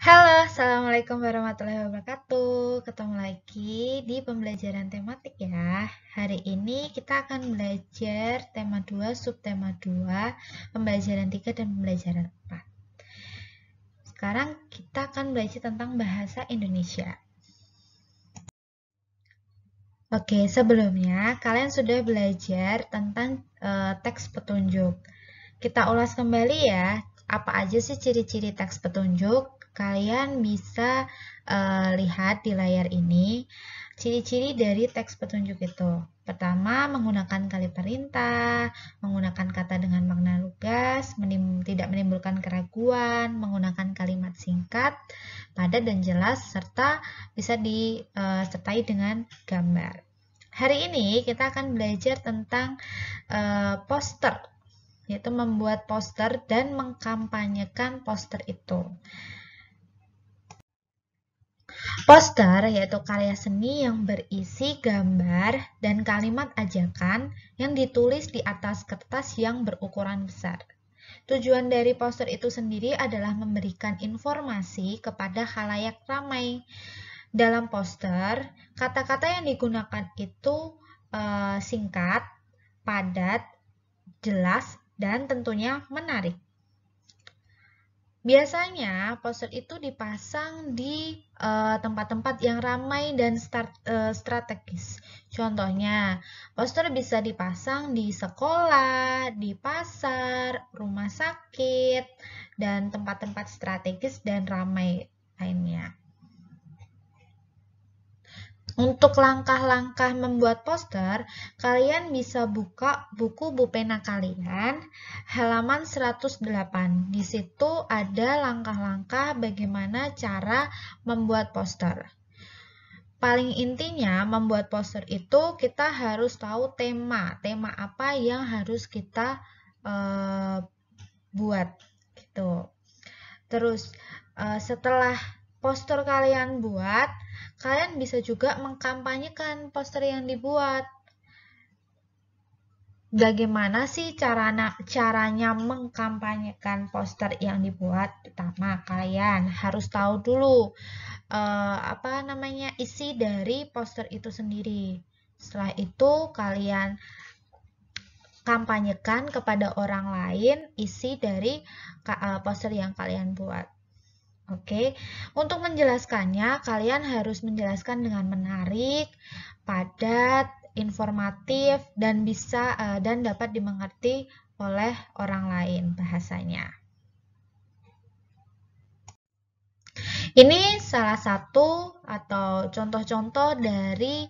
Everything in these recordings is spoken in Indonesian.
Halo, Assalamualaikum warahmatullahi wabarakatuh. Ketemu lagi di pembelajaran tematik ya. Hari ini kita akan belajar tema 2, subtema 2, pembelajaran 3, dan pembelajaran 4. Sekarang kita akan belajar tentang bahasa Indonesia. Oke, sebelumnya kalian sudah belajar tentang teks petunjuk. Kita ulas kembali ya, apa aja sih ciri-ciri teks petunjuk? Kalian bisa lihat di layar ini ciri-ciri dari teks petunjuk itu. Pertama, menggunakan kali perintah, menggunakan kata dengan makna lugas, tidak menimbulkan keraguan, menggunakan kalimat singkat, padat dan jelas, serta bisa disertai dengan gambar. Hari ini kita akan belajar tentang poster, yaitu membuat poster dan mengkampanyekan poster itu. Poster yaitu karya seni yang berisi gambar dan kalimat ajakan yang ditulis di atas kertas yang berukuran besar. Tujuan dari poster itu sendiri adalah memberikan informasi kepada khalayak ramai. Dalam poster, kata-kata yang digunakan itu singkat, padat, jelas, dan tentunya menarik. Biasanya poster itu dipasang di tempat-tempat yang ramai dan strategis. Contohnya, poster bisa dipasang di sekolah, di pasar, rumah sakit, dan tempat-tempat strategis dan ramai lainnya. Untuk langkah-langkah membuat poster, kalian bisa buka buku Bupena kalian, halaman 108. Di situ ada langkah-langkah bagaimana cara membuat poster. Paling intinya, membuat poster itu kita harus tahu tema apa yang harus kita buat gitu. Terus setelah poster kalian buat, kalian bisa juga mengkampanyekan poster yang dibuat. Bagaimana sih caranya mengkampanyekan poster yang dibuat? Pertama, kalian harus tahu dulu isi dari poster itu sendiri. Setelah itu, kalian kampanyekan kepada orang lain isi dari poster yang kalian buat. Oke, untuk menjelaskannya, kalian harus menjelaskan dengan menarik, padat, informatif, dan dapat dimengerti oleh orang lain bahasanya. Ini salah satu atau contoh-contoh dari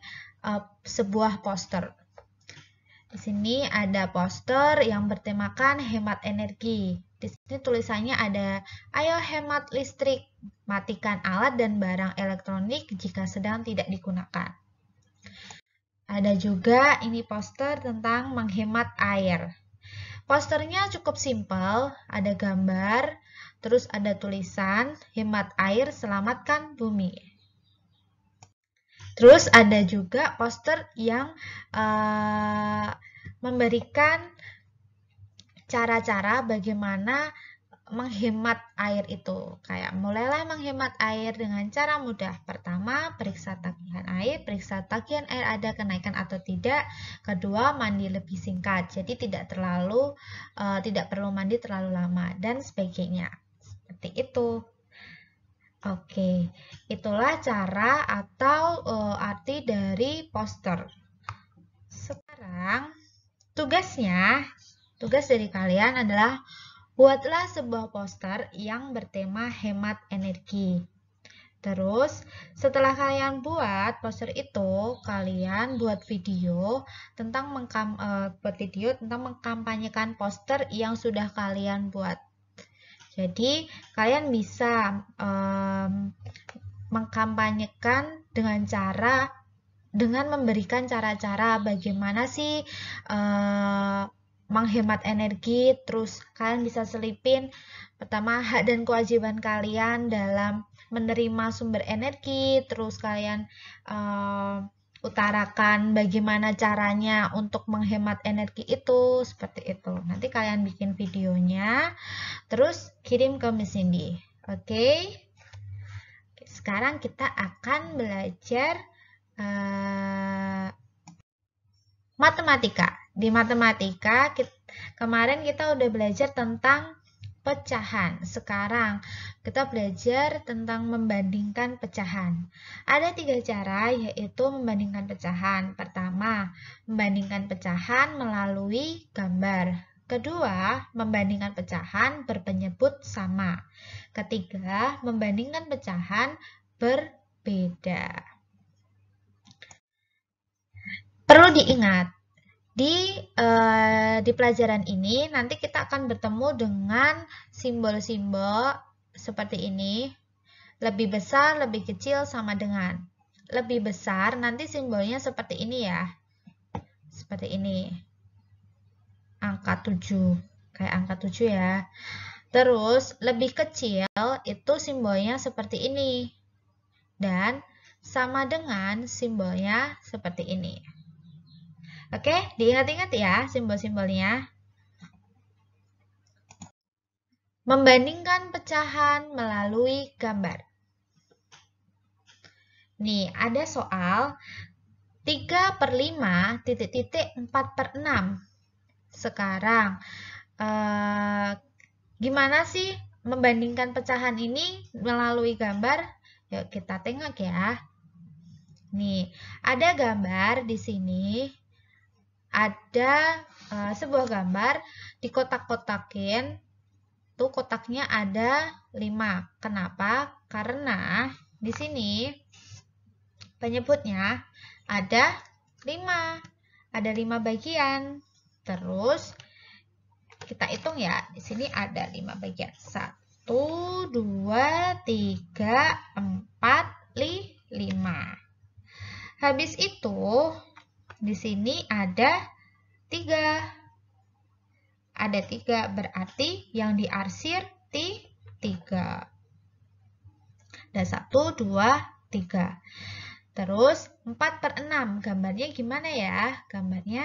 sebuah poster. Di sini ada poster yang bertemakan hemat energi. Di sini tulisannya ada, ayo hemat listrik, matikan alat dan barang elektronik jika sedang tidak digunakan. Ada juga ini poster tentang menghemat air. Posternya cukup simpel, ada gambar, terus ada tulisan, hemat air, selamatkan bumi. Terus ada juga poster yang memberikan cara-cara bagaimana menghemat air itu. Kayak mulailah menghemat air dengan cara mudah. Pertama, periksa tagihan air. Periksa tagihan air ada kenaikan atau tidak. Kedua, mandi lebih singkat. Jadi tidak perlu mandi terlalu lama dan sebagainya. Seperti itu. Oke, itulah cara atau arti dari poster. Sekarang, tugas dari kalian adalah buatlah sebuah poster yang bertema hemat energi. Terus, setelah kalian buat poster itu, kalian buat video tentang mengkampanyekan poster yang sudah kalian buat. Jadi, kalian bisa mengkampanyekan dengan memberikan cara-cara bagaimana sih menghemat energi. Terus kalian bisa selipin pertama hak dan kewajiban kalian dalam menerima sumber energi. Terus kalian utarakan bagaimana caranya untuk menghemat energi itu, seperti itu. Nanti kalian bikin videonya, terus kirim ke Miss Cindy. Oke? sekarang kita akan belajar matematika. Di matematika, kemarin kita udah belajar tentang pecahan. Sekarang kita belajar tentang membandingkan pecahan. Ada 3 cara, yaitu membandingkan pecahan. Pertama, membandingkan pecahan melalui gambar. Kedua, membandingkan pecahan berpenyebut sama. Ketiga, membandingkan pecahan berbeda. Perlu diingat, di pelajaran ini nanti kita akan bertemu dengan simbol-simbol seperti ini. Lebih besar, lebih kecil, sama dengan. Lebih besar nanti simbolnya seperti ini ya. Seperti ini. Angka 7. Kayak angka 7 ya. Terus lebih kecil itu simbolnya seperti ini. Dan sama dengan simbolnya seperti ini. Oke, diingat-ingat ya simbol-simbolnya. Membandingkan pecahan melalui gambar. Nih, ada soal 3/5 titik-titik 4/6. Sekarang, gimana sih membandingkan pecahan ini melalui gambar? Yuk kita tengok ya. Nih, ada gambar di sini. Ada sebuah gambar dikotak-kotakin. Tuh kotaknya ada 5. Kenapa? Karena di sini penyebutnya ada 5. Ada 5 bagian. Terus kita hitung ya. Di sini ada 5 bagian. 1, 2, 3, 4, 5. Habis itu di sini ada 3. Ada 3, berarti yang diarsir 3. Ada 1, 2, 3. Terus 4/6. Gambarnya gimana ya? Gambarnya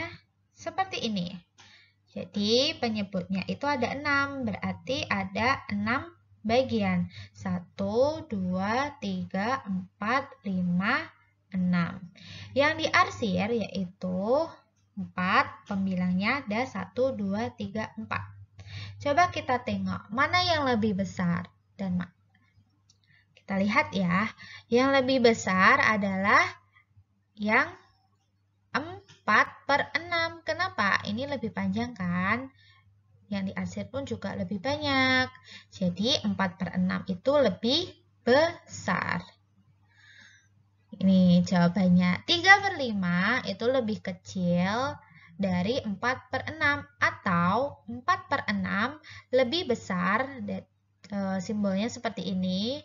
seperti ini. Jadi penyebutnya itu ada 6. Berarti ada 6 bagian. 1, 2, 3, 4, 5, 6. Yang diarsir yaitu 4, pembilangnya ada 1, 2, 3, 4. Coba kita tengok mana yang lebih besar dan kita lihat ya, yang lebih besar adalah yang 4/6. Kenapa? Ini lebih panjang kan? Yang diarsir pun juga lebih banyak. Jadi 4/6 itu lebih besar. Ini jawabannya. 3/5 itu lebih kecil dari 4/6 atau 4/6 lebih besar, simbolnya seperti ini.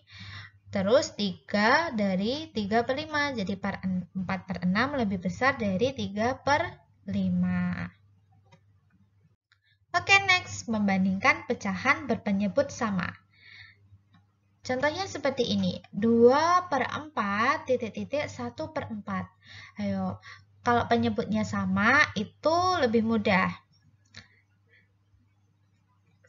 Terus 3 dari 3/5, jadi 4/6 lebih besar dari 3/5. Oke, next, membandingkan pecahan berpenyebut sama. Contohnya seperti ini, 2/4 titik-titik 1/4. Ayo, kalau penyebutnya sama itu lebih mudah.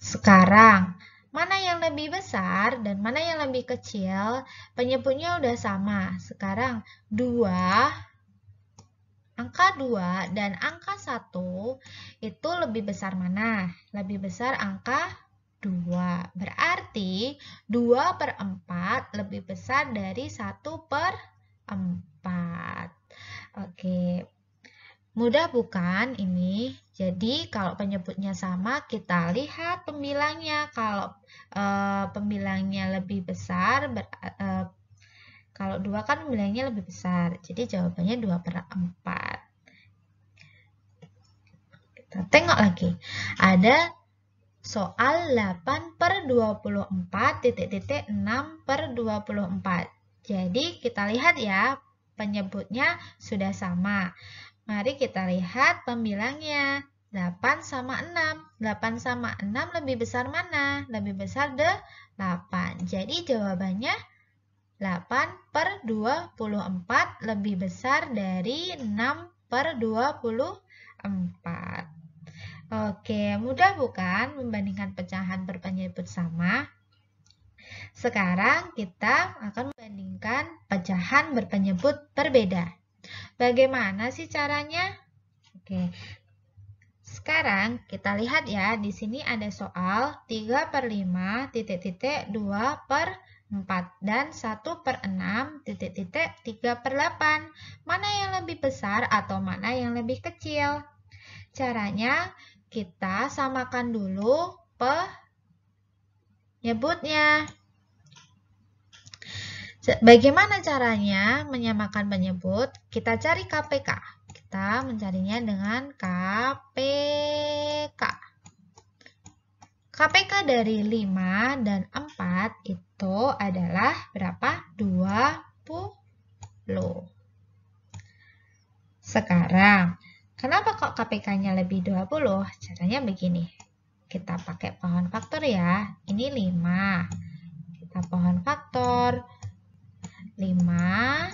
Sekarang, mana yang lebih besar dan mana yang lebih kecil? Penyebutnya udah sama. Sekarang, angka 2 dan angka 1 itu lebih besar mana? Lebih besar angka 2. Berarti 2/4 lebih besar dari 1/4. Oke. Mudah bukan ini? Jadi kalau penyebutnya sama, kita lihat pembilangnya. Kalau pembilangnya lebih besar, kalau 2 kan pembilangnya lebih besar. Jadi jawabannya 2/4. Kita tengok lagi. Ada soal 8/24 titik-titik 6/24. Jadi kita lihat ya, penyebutnya sudah sama. Mari kita lihat pembilangnya. 8 sama 6. 8 sama 6 lebih besar mana? Lebih besar 8. Jadi jawabannya 8/24 lebih besar dari 6/24. Oke, mudah bukan membandingkan pecahan berpenyebut sama? Sekarang kita akan membandingkan pecahan berpenyebut berbeda. Bagaimana sih caranya? Oke. Sekarang kita lihat ya, di sini ada soal 3/5 titik-titik 2/4 dan 1/6 titik-titik 3/8. Mana yang lebih besar atau mana yang lebih kecil? Caranya kita samakan dulu penyebutnya. Bagaimana caranya menyamakan penyebut? Kita cari KPK. Kita mencarinya dengan KPK. KPK dari 5 dan 4 itu adalah berapa? 20. Sekarang, kenapa kok KPK-nya lebih 20? Caranya begini. Kita pakai pohon faktor ya. Ini 5. Kita pohon faktor. 5.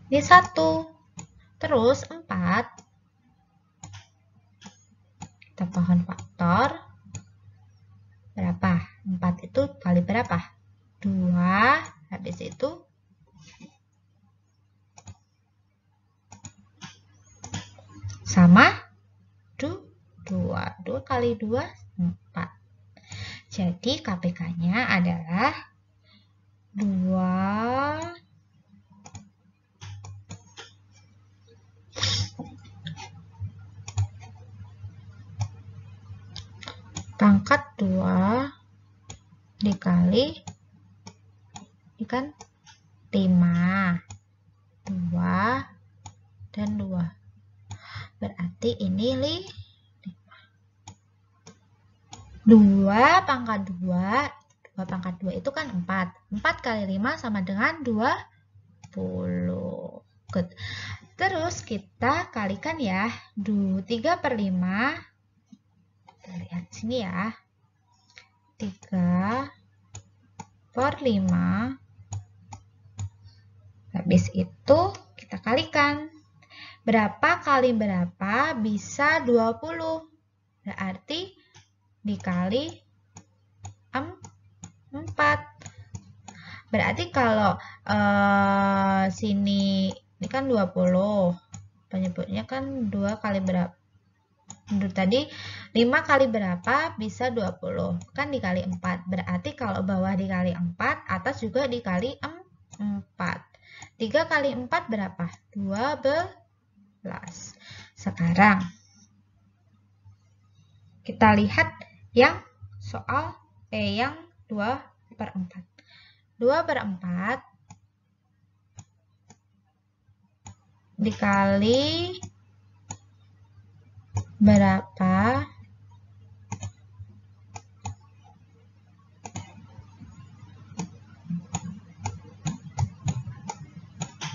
Ini 1. Terus 4. Kita pohon faktor. Berapa? 4 itu kali berapa? 2. Habis itu sama 2. 2 kali 2, 4. Jadi KPK-nya adalah 2 pangkat 2 dikali kan 5. 2 dan 2. Berarti ini 2 pangkat 2. 2 pangkat 2 itu kan 4. 4 kali 5 sama dengan 20. Good. Terus kita kalikan ya. 3/5. Kita lihat sini ya. 3/5. Habis itu kita kalikan. Berapa kali berapa bisa 20? Berarti dikali 4. Berarti kalau sini ini kan 20. Penyebutnya kan 2 kali berapa? Tadi 5 kali berapa bisa 20. Kan dikali 4. Berarti kalau bawah dikali 4, atas juga dikali 4. 3 kali 4 berapa? 12. Sekarang kita lihat yang soal yang 2/4. 2/4 dikali berapa?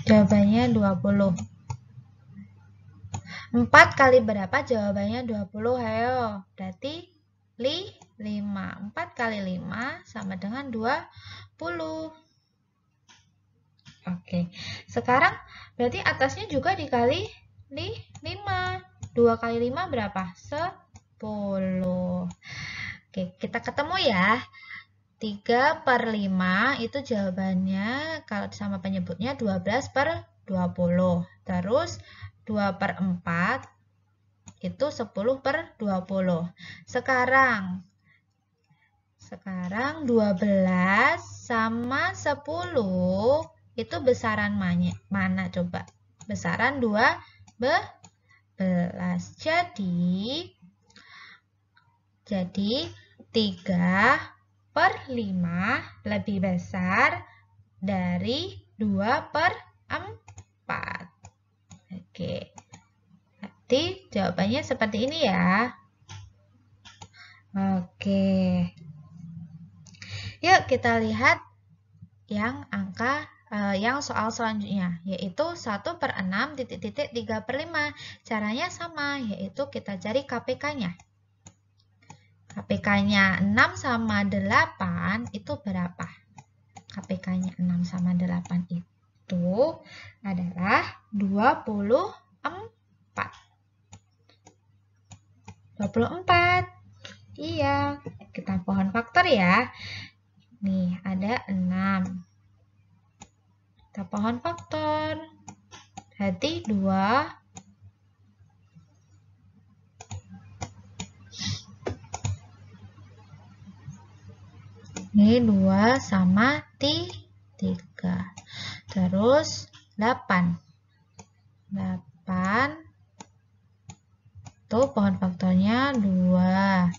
Jawabannya 20. 4 kali berapa? Jawabannya 20. Ayo. Berarti 5. 4 kali 5 sama dengan 20. Oke. Sekarang berarti atasnya juga dikali 5. 2 kali 5 berapa? 10. Oke, kita ketemu ya. 3/5 itu jawabannya kalau sama penyebutnya 12/20. Terus 2/4 itu 10/20. Sekarang 12 sama 10 itu besaran mana coba? Besaran 12. Jadi 3/5 lebih besar dari 2/4. Oke. Berarti jawabannya seperti ini ya. Oke. Yuk kita lihat yang yang soal selanjutnya, yaitu 1/6 titik-titik 3/5. Caranya sama, yaitu kita cari KPK-nya. KPK-nya 6 sama 8 itu berapa? KPK-nya 6 sama 8 itu adalah 24. 24. Iya, kita pohon faktor ya. Nih, ada 6. Kita pohon faktor. Berarti 2. Ini 2 sama 3. Terus 8. 8. Tuh pohon faktornya 2.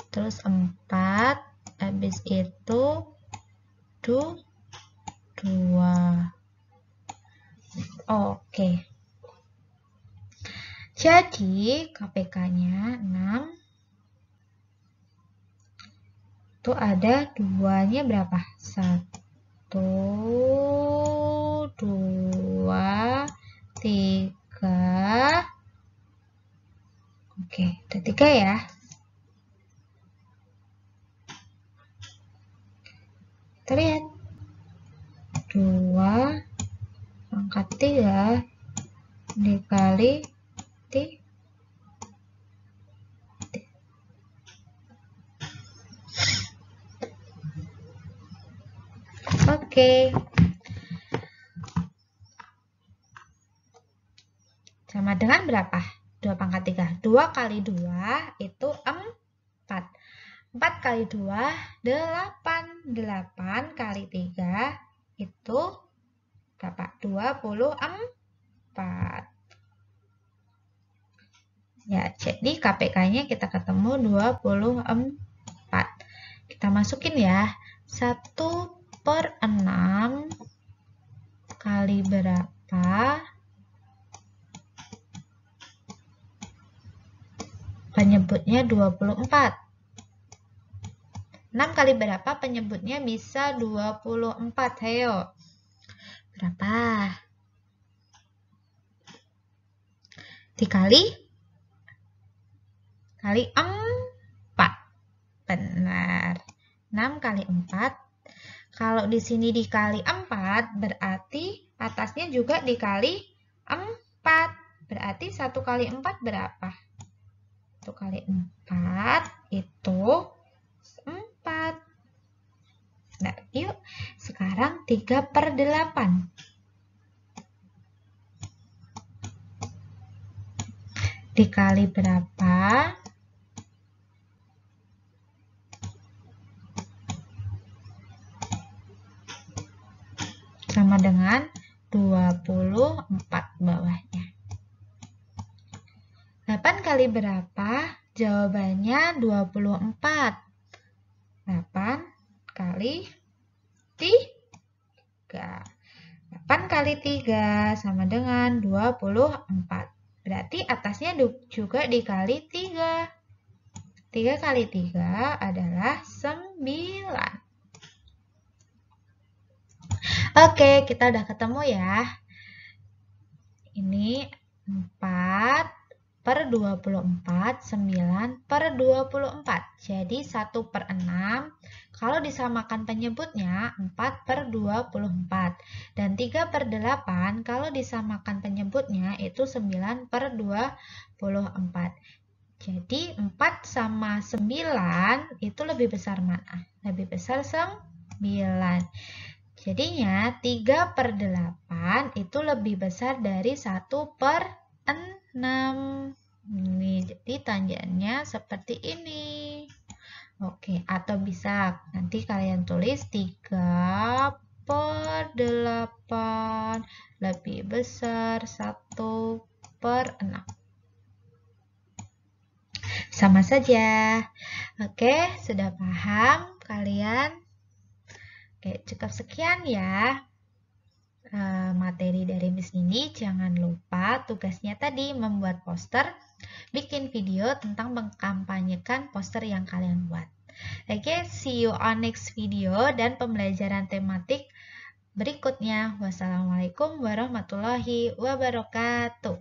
Terus 4. Habis itu 2. Oke. Jadi KPK-nya 6. Itu ada 2-nya berapa? 1, 2, 3. Oke, ada 3 ya. Kita lihat. 2 pangkat 3 dikali 3. Oke. Sama dengan berapa? 2 pangkat 3. 2 kali 2 itu 4. 4 kali 2, 8. 8 kali 3 itu berapa? 24. Ya, jadi KPK-nya kita ketemu 24. Kita masukin ya. 1/6 kali berapa? Penyebutnya 24. 6 kali berapa penyebutnya bisa 24? Ayo. Berapa? Dikali 4. Benar. 6 kali 4. Kalau di sini dikali 4, berarti atasnya juga dikali 4. Berarti 1 kali 4 berapa? 1 kali 4 itu 4. Nah, yuk. Sekarang 3/8. Dikali berapa? Sama dengan 24 bawahnya. 8 kali berapa? Jawabannya 24. 8 kali 3. 8 kali 3 sama dengan 24. Berarti atasnya juga dikali 3. 3 kali 3 adalah 9. Oke, kita udah ketemu ya. Ini 4/24, 9/24. Jadi 1/6. Kalau disamakan penyebutnya 4/24. Dan 3/8 kalau disamakan penyebutnya itu 9/24. Jadi 4 sama 9 itu lebih besar mana? Lebih besar 9. Jadinya 3/8 itu lebih besar dari 1/6. Ini jadi tanjanya seperti ini. Oke, atau bisa nanti kalian tulis 3/8 lebih besar 1/6. Sama saja. Oke, sudah paham kalian? Oke, cukup sekian ya materi dari Miss Nini. Jangan lupa tugasnya tadi membuat poster, bikin video tentang mengkampanyekan poster yang kalian buat. Oke, see you on next video dan pembelajaran tematik berikutnya. Wassalamualaikum warahmatullahi wabarakatuh.